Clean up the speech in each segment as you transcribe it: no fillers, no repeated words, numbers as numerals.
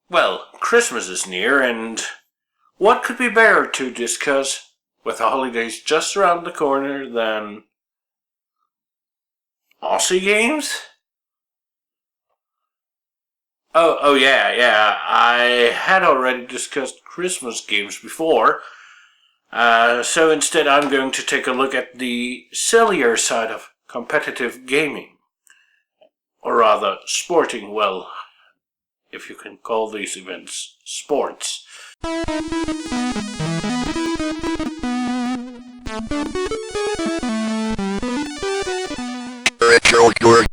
Well, Christmas is near, and what could be better to discuss with the holidays just around the corner than Aussie Games? Oh yeah. I had already discussed Christmas games before, so instead I'm going to take a look at the sillier side of competitive gaming. Or rather, sporting, well, if you can call these events sports. RetroKork.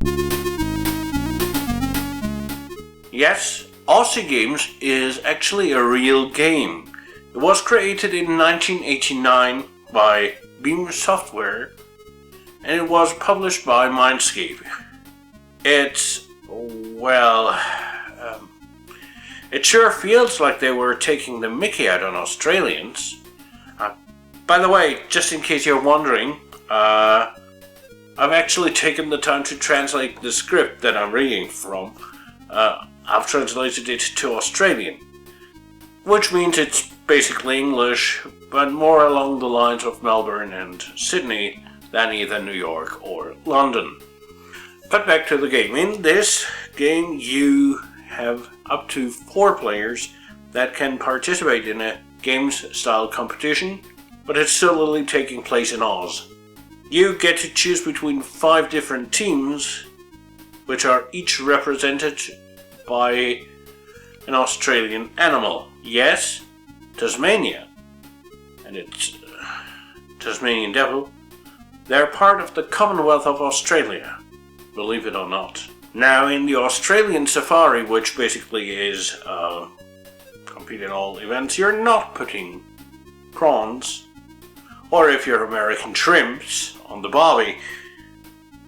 Yes, Aussie Games is actually a real game. It was created in 1989 by Beam Software, and it was published by Mindscape. It's, well, it sure feels like they were taking the mickey out on Australians. By the way, just in case you're wondering, I've actually taken the time to translate the script that I'm reading from. I've translated it to Australian, which means it's basically English, but more along the lines of Melbourne and Sydney than either New York or London. But back to the game. In this game, you have up to 4 players that can participate in a games-style competition, but it's solely taking place in Oz. You get to choose between 5 different teams, which are each represented by an Australian animal. Yes, Tasmania, and its Tasmanian devil. They're part of the Commonwealth of Australia, believe it or not. Now, in the Australian safari, which basically is compete in all events, you're not putting prawns, or if you're American shrimps, on the barbie.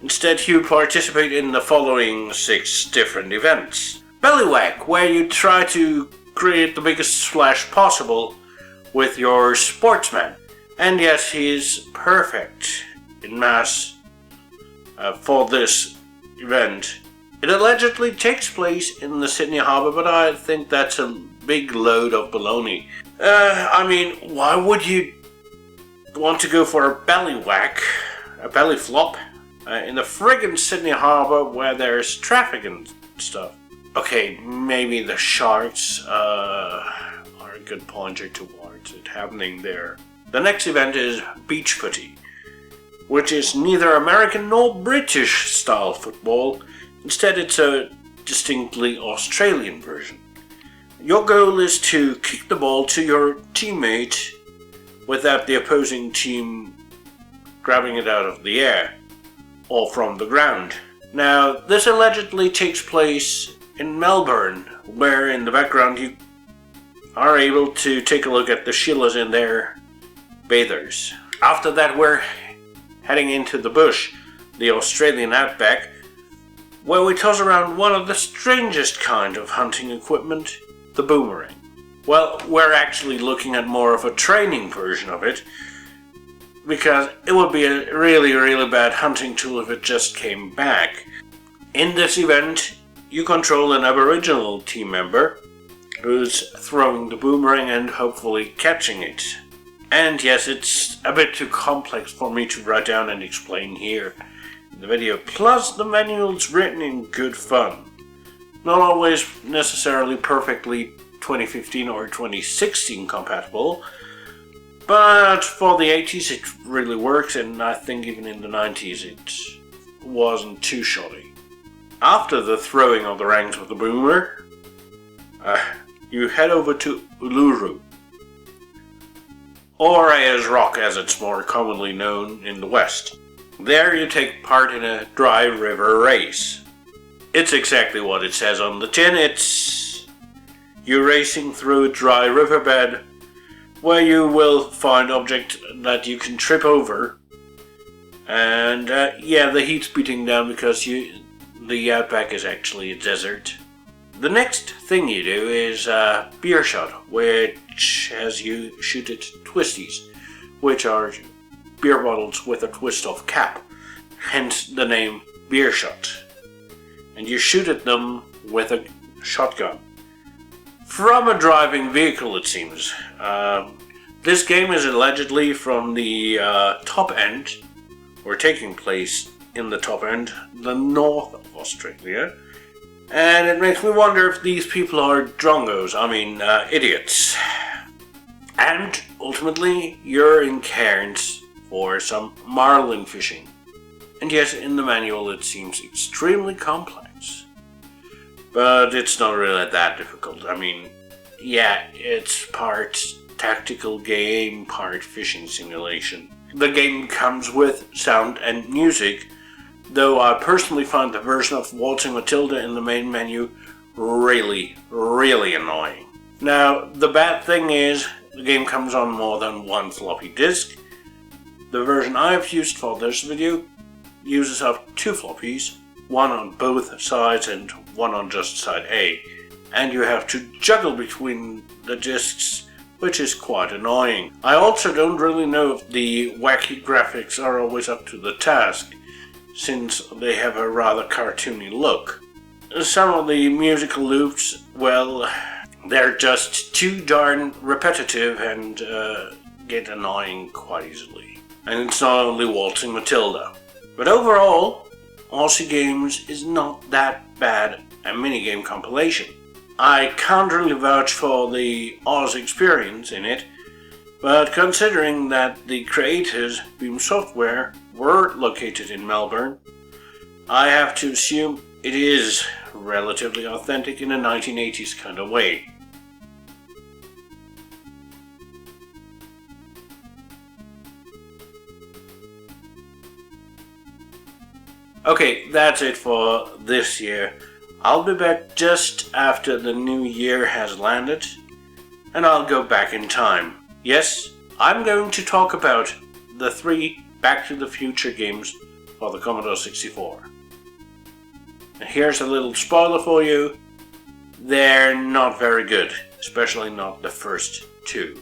Instead, you participate in the following 6 different events. Bellywhack, where you try to create the biggest splash possible with your sportsman. And yes, he is perfect in mass for this event. It allegedly takes place in the Sydney Harbour, but I think that's a big load of baloney. I mean, why would you want to go for a bellywhack, a belly flop, in the friggin' Sydney Harbour where there's traffic and stuff? Okay, maybe the sharks are a good pointer towards it happening there. The next event is beach footy, which is neither American nor British style football. Instead, it's a distinctly Australian version. Your goal is to kick the ball to your teammate without the opposing team grabbing it out of the air or from the ground. Now, this allegedly takes place in Melbourne, where in the background you are able to take a look at the Sheilas in their bathers. After that, we're heading into the bush, the Australian outback, where we toss around one of the strangest kind of hunting equipment, the boomerang. Well, we're actually looking at more of a training version of it, because it would be a really, really bad hunting tool if it just came back. In this event, you control an Aboriginal team member who's throwing the boomerang and hopefully catching it. And yes, it's a bit too complex for me to write down and explain here in the video. Plus, the manual's written in good fun. Not always necessarily perfectly 2015 or 2016 compatible, but for the 80s it really works, and I think even in the 90s it wasn't too shoddy. After the throwing of the rangs with the boomer, you head over to Uluru, or Ayers Rock as it's more commonly known in the West. There you take part in a dry river race. It's exactly what it says on the tin. It's you racing through a dry riverbed where you will find objects that you can trip over. And yeah, the heat's beating down because the outback is actually a desert. The next thing you do is beer shot, which has you shoot at twisties, which are beer bottles with a twist-off cap, hence the name beer shot. And you shoot at them with a shotgun. from a driving vehicle, it seems. This game is allegedly from the top end, or taking place in the top end, the north of Australia. And it makes me wonder if these people are drongos, idiots. And ultimately, you're in Cairns for some marlin fishing. And yes, in the manual it seems extremely complex. But it's not really that difficult. It's part tactical game, part fishing simulation. The game comes with sound and music, though I personally find the version of Waltzing Matilda in the main menu really, really annoying. Now, the bad thing is, the game comes on more than one floppy disk. The version I've used for this video uses up 2 floppies, one on both sides and one on just side A, and you have to juggle between the discs, which is quite annoying. I also don't really know if the wacky graphics are always up to the task, since they have a rather cartoony look. Some of the musical loops, well, they're just too darn repetitive and get annoying quite easily. And it's not only Waltzing Matilda. But overall, Aussie Games is not that bad a minigame compilation. I can't really vouch for the Oz experience in it, but considering that the creators, Beam Software, were located in Melbourne, I have to assume it is relatively authentic in a 1980s kind of way. Okay, that's it for this year. I'll be back just after the new year has landed, and I'll go back in time. Yes, I'm going to talk about the 3 Back to the Future games for the Commodore 64. And here's a little spoiler for you. They're not very good, especially not the first 2.